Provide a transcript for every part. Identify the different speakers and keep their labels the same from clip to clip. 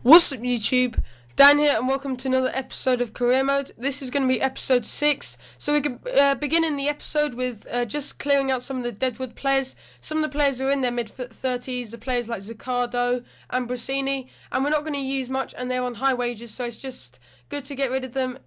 Speaker 1: What's up YouTube? Dan here and welcome to another episode of Career Mode. This is going to be episode 6. So we can begin in the episode with just clearing out some of the Deadwood players. Some of the players are in their mid-30s, the players like Zaccardo and Brasini, and we're not going to use much and they're on high wages, so it's just good to get rid of them.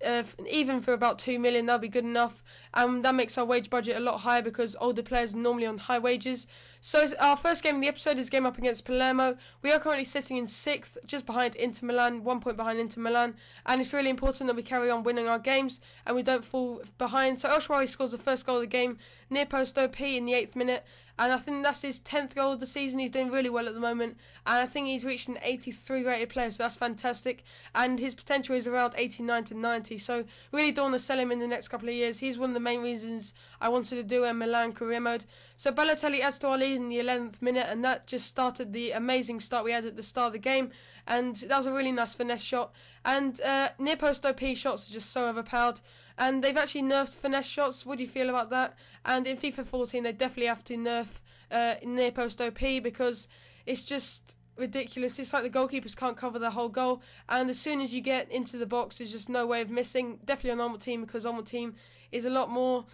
Speaker 1: Even for about 2 million, that'll be good enough. That makes our wage budget a lot higher because older players are normally on high wages. So our first game of the episode is game up against Palermo. We are currently sitting in 6th, just behind Inter Milan, 1 point behind Inter Milan. And it's really important that we carry on winning our games and we don't fall behind. So El Shaarawy scores the first goal of the game, near post OP in the 8th minute. And I think that's his 10th goal of the season. He's doing really well at the moment. And I think he's reached an 83 rated player, so that's fantastic. And his potential is around 89 to 90. So really don't want to sell him in the next couple of years. He's one of the main reasons I wanted to do a Milan career mode. So Balotelli adds to our lead in the 11th minute, and that just started the amazing start we had at the start of the game. And that was a really nice finesse shot. And near post OP shots are just so overpowered. And they've actually nerfed finesse shots. What do you feel about that? And in FIFA 14, they definitely have to nerf near post OP because it's just ridiculous. It's like the goalkeepers can't cover the whole goal. And as soon as you get into the box, there's just no way of missing. Definitely on normal team because normal team is a lot more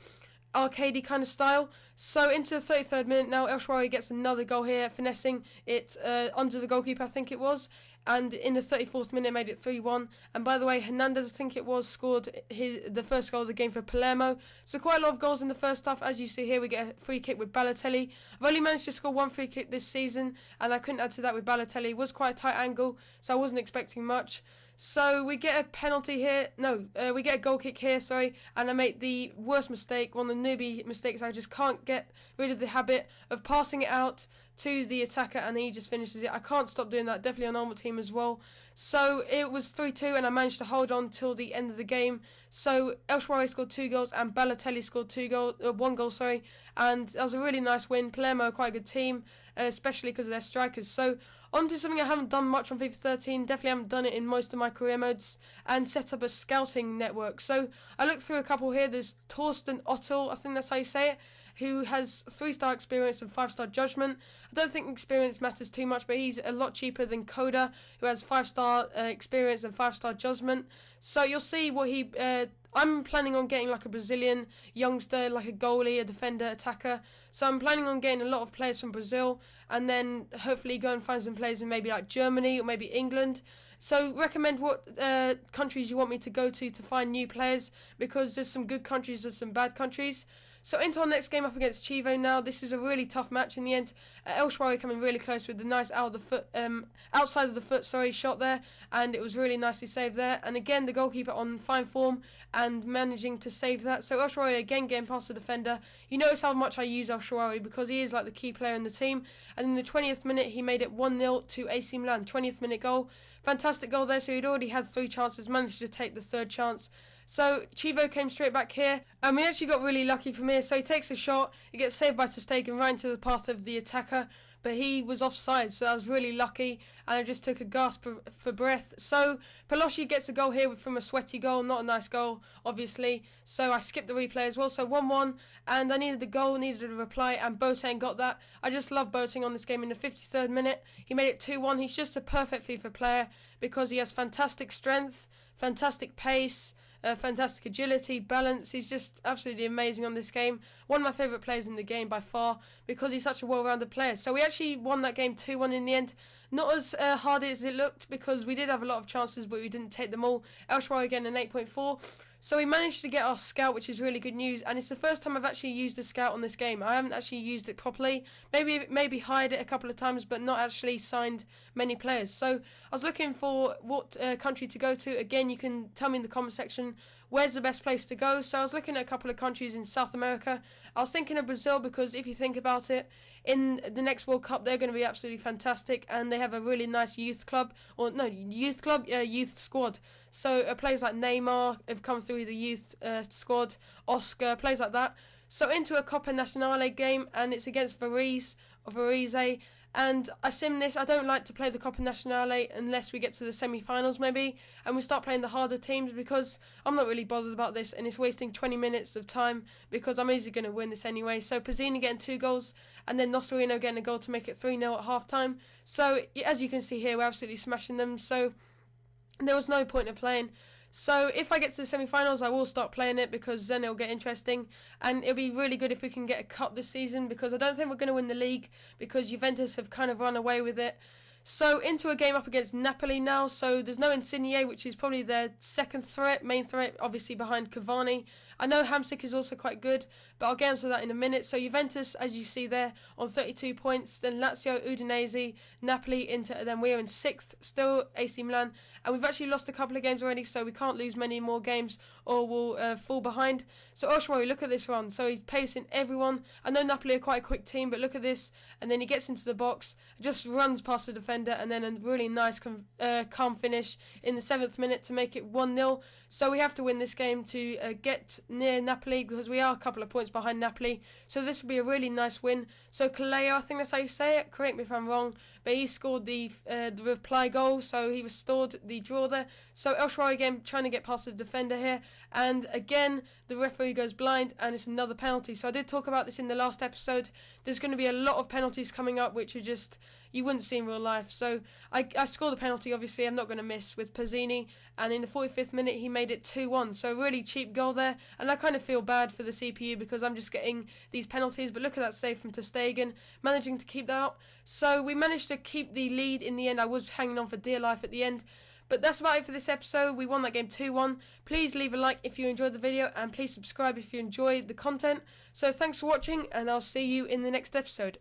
Speaker 1: arcadey kind of style. So into the 33rd minute now, El Shaarawy gets another goal here, finessing it under the goalkeeper, I think it was. And in the 34th minute, made it 3-1. And by the way, Hernandez, I think it was, scored the first goal of the game for Palermo. So quite a lot of goals in the first half. As you see here, we get a free kick with Balotelli. I've only managed to score 1 free kick this season, and I couldn't add to that with Balotelli. It was quite a tight angle, so I wasn't expecting much. So we get a penalty here. We get a goal kick here, and I make the worst mistake, one of the newbie mistakes. I just can't get rid of the habit of passing it out to the attacker and he just finishes it. I can't stop doing that, definitely on normal team as well. So it was 3-2 and I managed to hold on till the end of the game. So El Shaarawy scored 2 goals and Balotelli scored 1 goal, and that was a really nice win. Palermo are quite a good team, especially because of their strikers. So on to something I haven't done much on FIFA 13, definitely haven't done it in most of my career modes, and set up a scouting network. So I looked through a couple here. There's Torsten Ottel, I think that's how you say it, who has 3-star experience and 5-star judgment. I don't think experience matters too much, but he's a lot cheaper than Coda, who has 5-star experience and 5-star judgment. So you'll see what he... I'm planning on getting like a Brazilian youngster, like a goalie, a defender, attacker. So I'm planning on getting a lot of players from Brazil, and then hopefully go and find some players in maybe like Germany or maybe England. So recommend what countries you want me to go to find new players, because there's some good countries, there's some bad countries. So into our next game up against Chievo now. This is a really tough match in the end. El Shaarawy coming really close with the nice outside of the foot shot there, and it was really nicely saved there. And again, the goalkeeper on fine form and managing to save that. So El Shaarawy again getting past the defender. You notice how much I use El Shaarawy because he is like the key player in the team. And in the 20th minute, he made it 1-0 to AC Milan. 20th minute goal. Fantastic goal there. So he'd already had 3 chances, managed to take the 3rd chance. So Chievo came straight back here, and we actually got really lucky from here. So he takes a shot, it gets saved by Stegen right into the path of the attacker, but he was offside, so I was really lucky, and I just took a gasp for breath. So Pelosi gets a goal here from a sweaty goal, not a nice goal, obviously. So I skipped the replay as well. So 1-1, and I needed the goal, needed a reply, and Boateng got that. I just love Boateng on this game. In the 53rd minute, he made it 2-1. He's just a perfect FIFA player because he has fantastic strength, fantastic pace, fantastic agility, balance. He's just absolutely amazing on this game. One of my favourite players in the game by far because he's such a well-rounded player. So we actually won that game 2-1 in the end. Not as hard as it looked because we did have a lot of chances, but we didn't take them all. El Shaarawy again an 8.4. So we managed to get our scout, which is really good news, and it's the first time I've actually used a scout on this game. I haven't actually used it properly. Maybe hired it a couple of times, but not actually signed many players. So I was looking for what country to go to. Again, you can tell me in the comment section where's the best place to go. So I was looking at a couple of countries in South America. I was thinking of Brazil because if you think about it, in the next World Cup they're going to be absolutely fantastic, and they have a really nice youth squad. So players like Neymar have come through the youth squad, Oscar, players like that. So into a Copa Nacional game, and it's against Varese, And I sim this. I don't like to play the Copa Nacional unless we get to the semi-finals maybe, and we start playing the harder teams, because I'm not really bothered about this, and it's wasting 20 minutes of time because I'm easily going to win this anyway. So Pizzini getting 2 goals, and then Nocerino getting a goal to make it 3-0 at half-time. So as you can see here, we're absolutely smashing them. So there was no point in playing. So if I get to the semi-finals, I will start playing it, because then it'll get interesting, and it'll be really good if we can get a cup this season, because I don't think we're going to win the league, because Juventus have kind of run away with it. So into a game up against Napoli now. So there's no Insigne, which is probably their second threat, main threat, obviously behind Cavani. I know Hamsik is also quite good, but I'll get into that in a minute. So Juventus, as you see there, on 32 points. Then Lazio, Udinese, Napoli, Inter. Then we're in 6th, still AC Milan. And we've actually lost a couple of games already, so we can't lose many more games or we'll fall behind. So Oshimori, look at this run. So he's pacing everyone. I know Napoli are quite a quick team, but look at this. And then he gets into the box, just runs past the defender, and then a really nice calm finish in the 7th minute to make it 1-0. So we have to win this game to get near Napoli, because we are a couple of points behind Napoli. So this will be a really nice win. So Kaleo, I think that's how you say it, correct me if I'm wrong, but he scored the reply goal, so he restored the draw there. So El Shaarawy again trying to get past the defender here, and again the referee goes blind, and it's another penalty. So I did talk about this in the last episode. There's going to be a lot of penalties coming up which are just, you wouldn't see in real life. So I scored a penalty, obviously I'm not going to miss, with Pizzini, and in the 45th minute he made it 2-1. So a really cheap goal there, and I kind of feel bad for the CPU because I'm just getting these penalties. But look at that save from ter Stegen, managing to keep that up. So we managed to keep the lead in the end. I was hanging on for dear life at the end. But that's about it for this episode. We won that game 2-1. Please leave a like if you enjoyed the video, and please subscribe if you enjoyed the content. So thanks for watching, and I'll see you in the next episode.